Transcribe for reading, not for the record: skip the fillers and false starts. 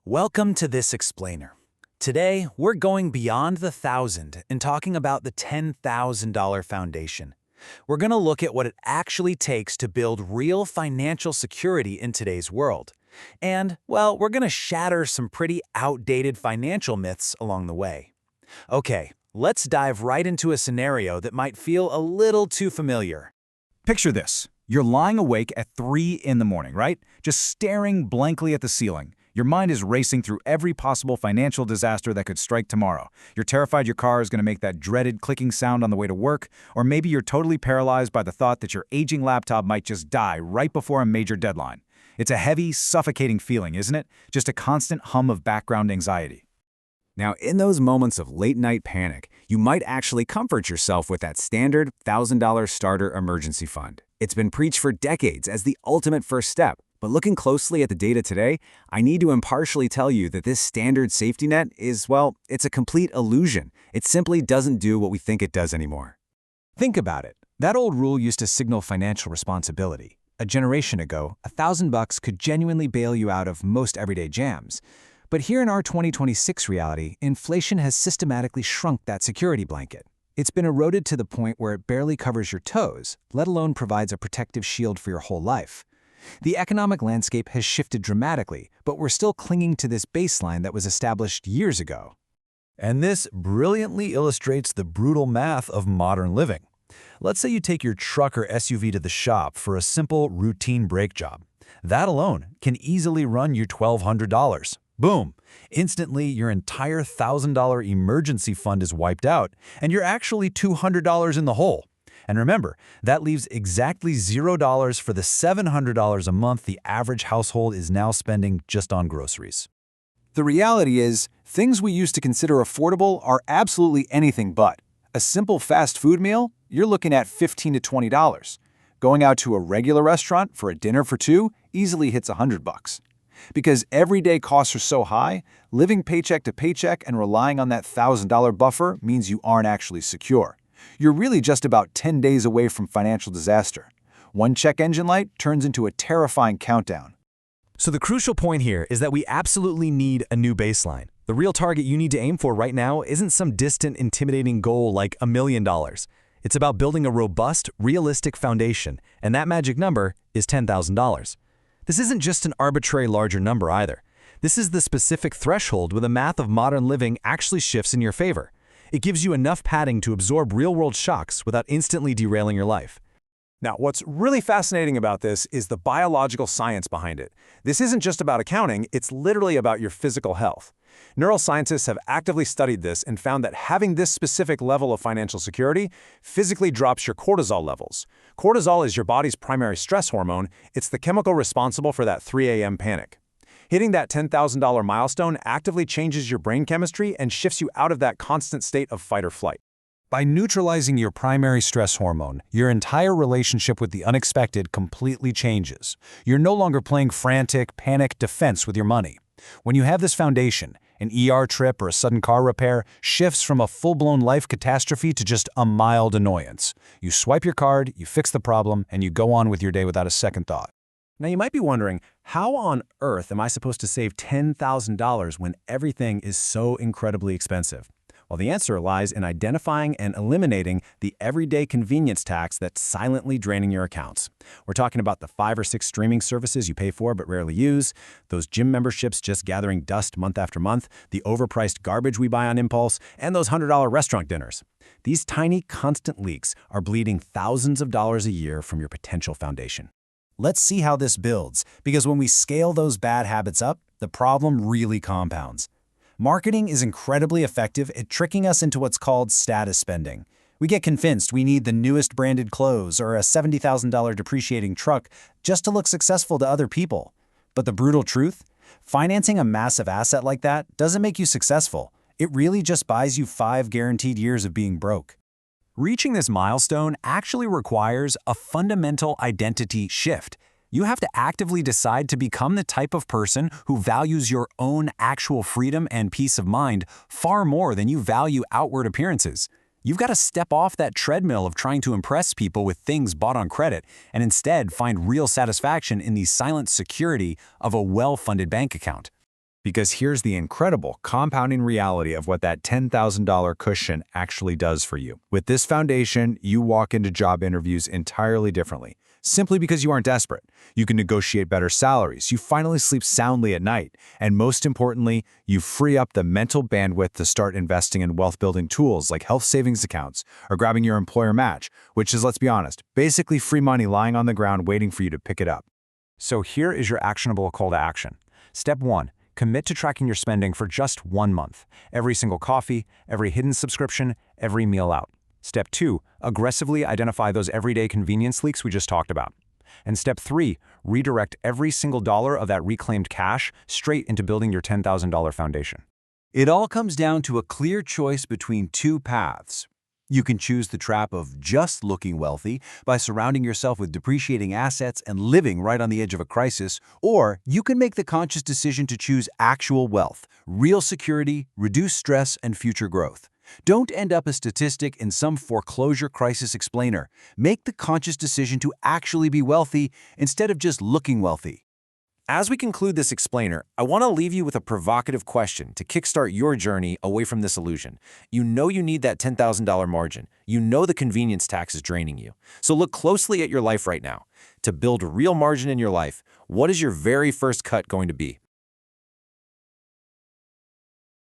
Welcome to This Explainer. Today, we're going beyond the thousand and talking about the $10,000 foundation. We're going to look at what it actually takes to build real financial security in today's world. And, well, we're going to shatter some pretty outdated financial myths along the way. Okay, let's dive right into a scenario that might feel a little too familiar. Picture this. You're lying awake at 3 in the morning, right? Just staring blankly at the ceiling. Your mind is racing through every possible financial disaster that could strike tomorrow. You're terrified your car is going to make that dreaded clicking sound on the way to work, or maybe you're totally paralyzed by the thought that your aging laptop might just die right before a major deadline. It's a heavy, suffocating feeling, isn't it? Just a constant hum of background anxiety. Now, in those moments of late-night panic, you might actually comfort yourself with that standard $1,000 starter emergency fund. It's been preached for decades as the ultimate first step. But looking closely at the data today, I need to impartially tell you that this standard safety net is, well, it's a complete illusion. It simply doesn't do what we think it does anymore. Think about it. That old rule used to signal financial responsibility. A generation ago, $1,000 could genuinely bail you out of most everyday jams. But here in our 2026 reality, inflation has systematically shrunk that security blanket. It's been eroded to the point where it barely covers your toes, let alone provides a protective shield for your whole life. The economic landscape has shifted dramatically, but we're still clinging to this baseline that was established years ago. And this brilliantly illustrates the brutal math of modern living. Let's say you take your truck or SUV to the shop for a simple routine brake job. That alone can easily run you $1,200. Boom! Instantly, your entire $1,000 emergency fund is wiped out, and you're actually $200 in the hole. And remember, that leaves exactly $0 for the $700 a month the average household is now spending just on groceries. The reality is, things we used to consider affordable are absolutely anything but. A simple fast food meal, you're looking at $15 to $20. Going out to a regular restaurant for a dinner for two easily hits $100. Because everyday costs are so high, living paycheck to paycheck and relying on that $1,000 buffer means you aren't actually secure. You're really just about 10 days away from financial disaster. One check engine light turns into a terrifying countdown. So the crucial point here is that we absolutely need a new baseline. The real target you need to aim for right now isn't some distant, intimidating goal like $1 million. It's about building a robust, realistic foundation, and that magic number is $10,000. This isn't just an arbitrary larger number either. This is the specific threshold where the math of modern living actually shifts in your favor. It gives you enough padding to absorb real-world shocks without instantly derailing your life. Now, what's really fascinating about this is the biological science behind it. This isn't just about accounting, it's literally about your physical health. Neuroscientists have actively studied this and found that having this specific level of financial security physically drops your cortisol levels. Cortisol is your body's primary stress hormone. It's the chemical responsible for that 3 a.m. panic. Hitting that $10,000 milestone actively changes your brain chemistry and shifts you out of that constant state of fight or flight. By neutralizing your primary stress hormone, your entire relationship with the unexpected completely changes. You're no longer playing frantic, panic defense with your money. When you have this foundation, an ER trip or a sudden car repair shifts from a full-blown life catastrophe to just a mild annoyance. You swipe your card, you fix the problem, and you go on with your day without a second thought. Now, you might be wondering, how on earth am I supposed to save $10,000 when everything is so incredibly expensive? Well, the answer lies in identifying and eliminating the everyday convenience tax that's silently draining your accounts. We're talking about the 5 or 6 streaming services you pay for but rarely use, those gym memberships just gathering dust month after month, the overpriced garbage we buy on impulse, and those $100 restaurant dinners. These tiny, constant leaks are bleeding thousands of dollars a year from your potential foundation. Let's see how this builds, because when we scale those bad habits up, the problem really compounds. Marketing is incredibly effective at tricking us into what's called status spending. We get convinced we need the newest branded clothes or a $70,000 depreciating truck just to look successful to other people. But the brutal truth? Financing a massive asset like that doesn't make you successful. It really just buys you 5 guaranteed years of being broke. Reaching this milestone actually requires a fundamental identity shift. You have to actively decide to become the type of person who values your own actual freedom and peace of mind far more than you value outward appearances. You've got to step off that treadmill of trying to impress people with things bought on credit and instead find real satisfaction in the silent security of a well-funded bank account. Because here's the incredible compounding reality of what that $10,000 cushion actually does for you. With this foundation, you walk into job interviews entirely differently, simply because you aren't desperate. You can negotiate better salaries, you finally sleep soundly at night, and most importantly, you free up the mental bandwidth to start investing in wealth-building tools like health savings accounts or grabbing your employer match, which is, let's be honest, basically free money lying on the ground waiting for you to pick it up. So here is your actionable call to action. Step 1. Commit to tracking your spending for just 1 month. Every single coffee, every hidden subscription, every meal out. Step 2. Aggressively identify those everyday convenience leaks we just talked about. And Step 3. Redirect every single dollar of that reclaimed cash straight into building your $10,000 foundation. It all comes down to a clear choice between two paths. You can choose the trap of just looking wealthy by surrounding yourself with depreciating assets and living right on the edge of a crisis, or you can make the conscious decision to choose actual wealth, real security, reduced stress, and future growth. Don't end up a statistic in some foreclosure crisis explainer. Make the conscious decision to actually be wealthy instead of just looking wealthy. As we conclude this explainer, I want to leave you with a provocative question to kickstart your journey away from this illusion. You know you need that $10,000 margin. You know the convenience tax is draining you. So look closely at your life right now. To build real margin in your life, what is your very first cut going to be?